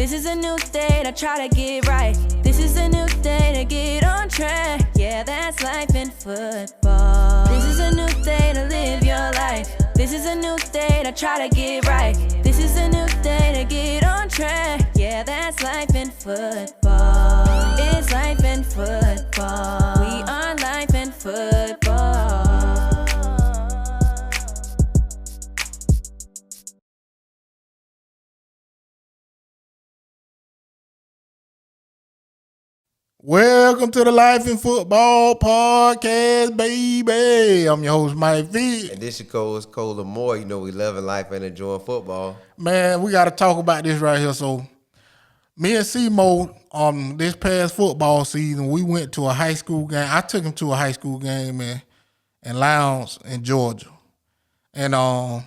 This is a new day to try to get right. This is a new day to get on track. Yeah, that's life in football. This is a new day to live your life. This is a new day to try to get right. This is a new day to get on track. Yeah, that's life in football. It's life in football. We are life in football. Welcome to the Life in Football podcast, baby. I'm your host, Mike V. And this your co-host, Cole Lamore. You know we loving life and enjoying football. Man, we got to talk about this right here. So, me and C-Mo, this past football season, we went to a high school game. I took him to a high school game in Lowndes in Georgia. And I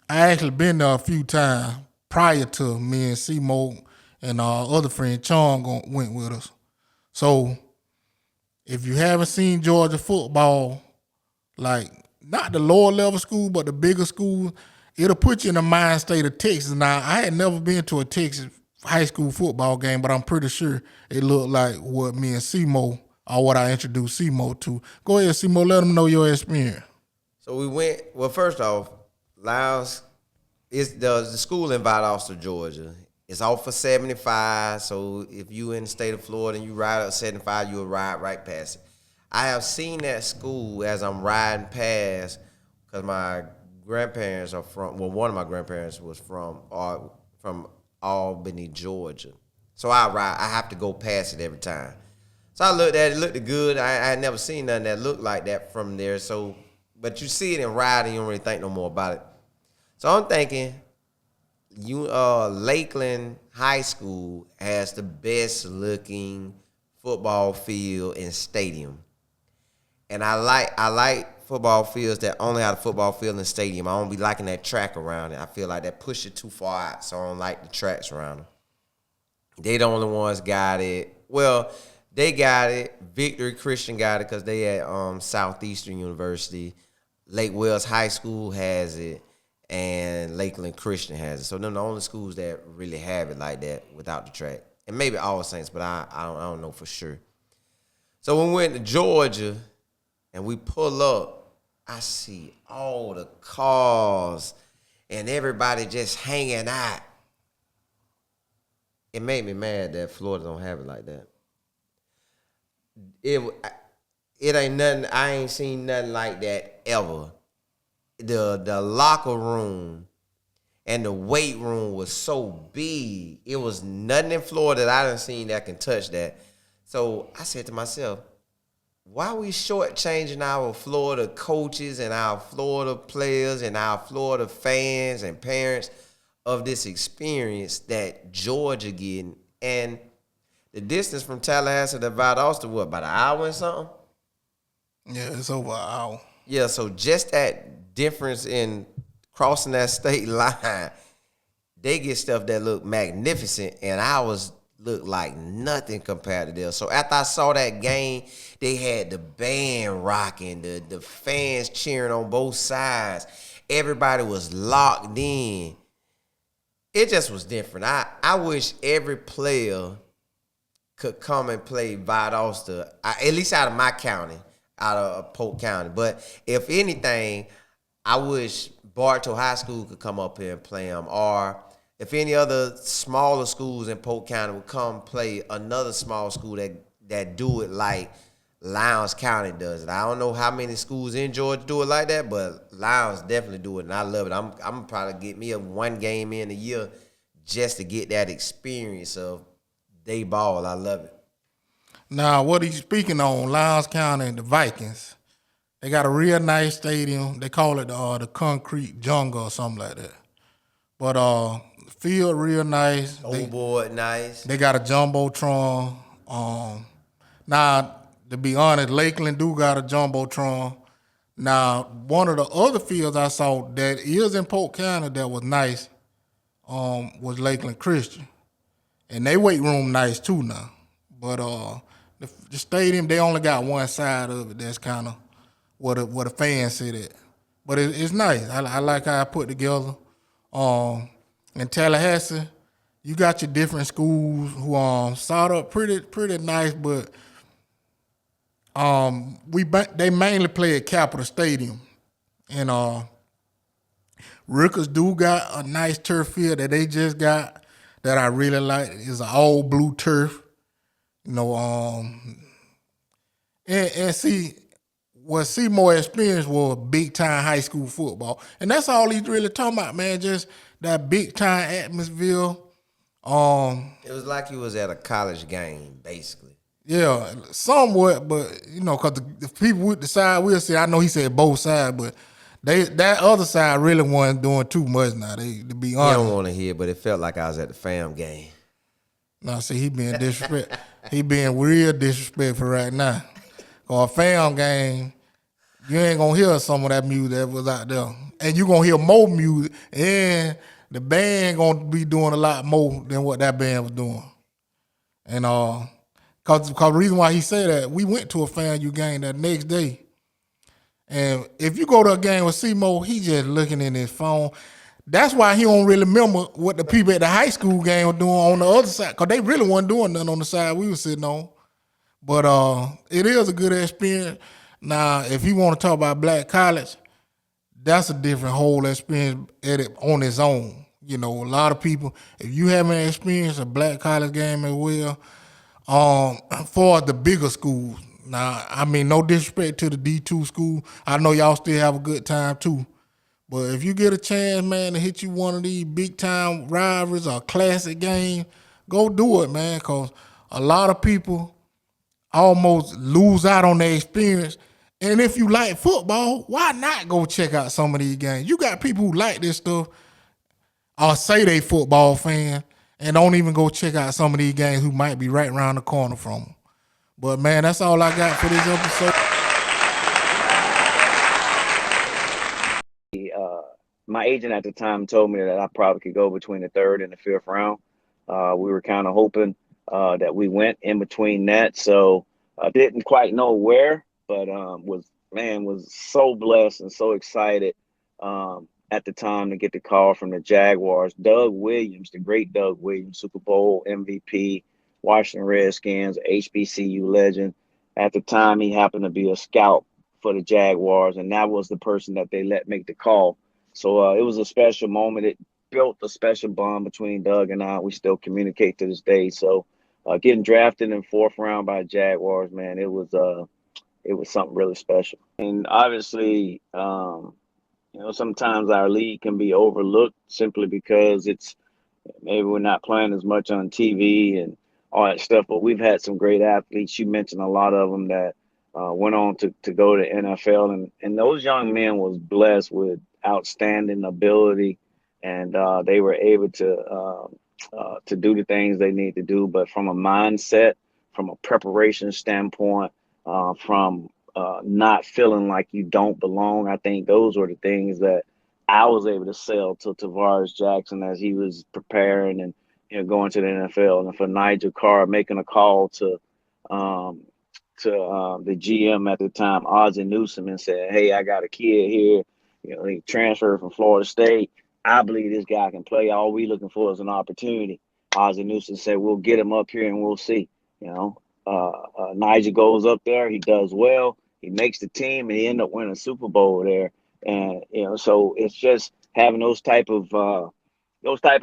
actually been there a few times prior to me and C-Mo and our other friend, Chong, went with us. So, if you haven't seen Georgia football, like not the lower level school, but the bigger school, it'll put you in the mind state of Texas. Now, I had never been to a Texas high school football game, but I'm pretty sure it looked like what me and C-Mo, or what I introduced C-Mo to. Go ahead, C-Mo, let them know your experience. So we went, well, first off, Lowndes is the school in Valdosta, Georgia. It's off for 75, so if you in the state of Florida and you ride up 75, you'll ride right past it. I have seen that school as I'm riding past because my grandparents are from, well, one of my grandparents was from Albany, Georgia. So I have to go past it every time. So I looked at it, looked good. I had never seen nothing that looked like that from there. So, but you see it in riding, you don't really think no more about it. So I'm thinking, Lakeland High School has the best looking football field and stadium. And I like football fields that only have a football field and stadium. I don't be liking that track around it. I feel like that push it too far out, so I don't like the tracks around them. They the only ones got it. Well, they got it. Victory Christian got it because they at Southeastern University. Lake Wells High School has it. And Lakeland Christian has it. So they're the only schools that really have it like that without the track. And maybe All Saints, but I don't know for sure. So when we went to Georgia and we pull up, I see all the cars and everybody just hanging out. It made me mad that Florida don't have it like that. It ain't nothing, I ain't seen nothing like that ever. The locker room and the weight room was so big. It was nothing in Florida that I done seen that can touch that. So I said to myself, why are we shortchanging our Florida coaches and our Florida players and our Florida fans and parents of this experience that Georgia getting? And the distance from Tallahassee to Valdosta, what, about an hour and something? Yeah, it's over an hour. Yeah, so just that difference in crossing that state line, they get stuff that look magnificent, and ours look like nothing compared to theirs. So after I saw that game, they had the band rocking, the fans cheering on both sides. Everybody was locked in. It just was different. I wish every player could come and play Valdosta, at least out of my county, out of Polk County. But if anything, I wish Bartow High School could come up here and play them, or if any other smaller schools in Polk County would come play another small school that do it like Lowndes County does it. I don't know how many schools in Georgia do it like that, but Lowndes definitely do it, and I love it. I'm probably get me one game in a year just to get that experience of day ball. I love it. Now, what he's speaking on, Lowndes County and the Vikings, they got a real nice stadium. They call it the Concrete Jungle or something like that. But field real nice. Board nice. They got a jumbotron. Now, to be honest, Lakeland do got a jumbotron. Now, one of the other fields I saw that is in Polk County that was nice was Lakeland Christian. And they weight room nice too now. But the stadium, they only got one side of it. That's kind of what the fans sit at. But it's nice. I like how I put together. In Tallahassee, you got your different schools who start up pretty nice, but they mainly play at Capitol Stadium, and Rickers do got a nice turf field that they just got that I really like. It's an all blue turf, you know. And see what Seymour experienced was big time high school football, and that's all he's really talking about, man. Just that big time atmosphere. It was like he was at a college game, basically. Yeah, somewhat, but because the people with the side we'll say, I know he said both sides, but that other side really wasn't doing too much now. To be You honest, don't want to hear, but it felt like I was at the fam game. now see he being disrespectful. He being real disrespectful right now. Cause a fam game, you ain't gonna hear some of that music that was out there, and you gonna hear more music, and the band gonna be doing a lot more than what that band was doing, and Cause the reason why he said that, we went to a FAMU game that next day. And if you go to a game with Seymour, he just looking in his phone. That's why he don't really remember what the people at the high school game were doing on the other side. Cause they really wasn't doing nothing on the side we were sitting on. But it is a good experience. Now, if you want to talk about Black College, that's a different whole experience on its own. A lot of people, if you haven't experienced a Black College game as well, for the bigger schools. Now, I mean, no disrespect to the D2 school. I know y'all still have a good time too. But if you get a chance, man, to hit you one of these big time rivalries or classic games, go do it, man. Because a lot of people almost lose out on their experience. And if you like football, why not go check out some of these games? You got people who like this stuff or say they football fan and don't even go check out some of these games who might be right around the corner from them. But, man, that's all I got for this episode. My agent at the time told me that I probably could go between the third and the fifth round. We were kind of hoping that we went in between that. So I didn't quite know where, but was so blessed and so excited at the time to get the call from the Jaguars. Doug Williams, the great Doug Williams, Super Bowl MVP, Washington Redskins, HBCU legend. At the time, he happened to be a scout for the Jaguars, and that was the person that they let make the call. So it was a special moment. It built a special bond between Doug and I. We still communicate to this day. So getting drafted in fourth round by Jaguars, man, it was something really special. And obviously, sometimes our league can be overlooked simply because maybe we're not playing as much on TV and all that stuff. But we've had some great athletes. You mentioned a lot of them that went on to go to NFL, and those young men was blessed with outstanding ability, and they were able to do the things they need to do. But from a mindset, from a preparation standpoint, from not feeling like you don't belong, I think those were the things that I was able to sell to Tavares Jackson as he was preparing and going to the NFL. And for Nigel Carr making a call to the GM at the time, Ozzie Newsome, and said, "Hey, I got a kid here. He transferred from Florida State. I believe this guy can play. All we looking for is an opportunity." Ozzie Newsome said, "We'll get him up here and we'll see." Nigel goes up there. He does well. He makes the team, and he ended up winning a Super Bowl there. And so it's just having those type of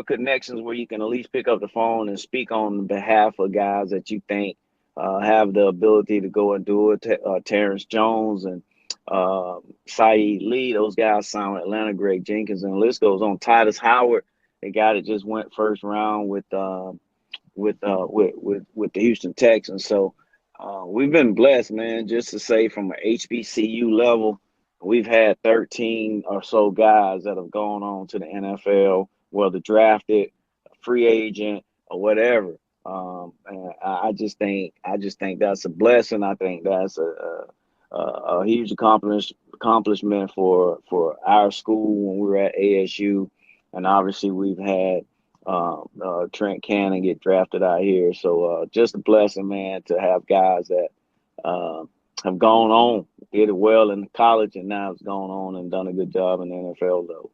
connections where you can at least pick up the phone and speak on behalf of guys that you think have the ability to go and do it. Terrence Jones and Saeed Lee, those guys signed with Atlanta. Greg Jenkins, and the list goes on. Titus Howard, the guy that just went first round with the Houston Texans. So we've been blessed, man. Just to say, from an HBCU level, we've had 13 or so guys that have gone on to the NFL, whether drafted, free agent, or whatever. And I just think that's a blessing. I think that's a huge accomplishment for our school when we were at ASU, and obviously we've had Trent Cannon get drafted out here. So just a blessing, man, to have guys that have gone on, did it well in college, and now it's gone on and done a good job in the NFL, though.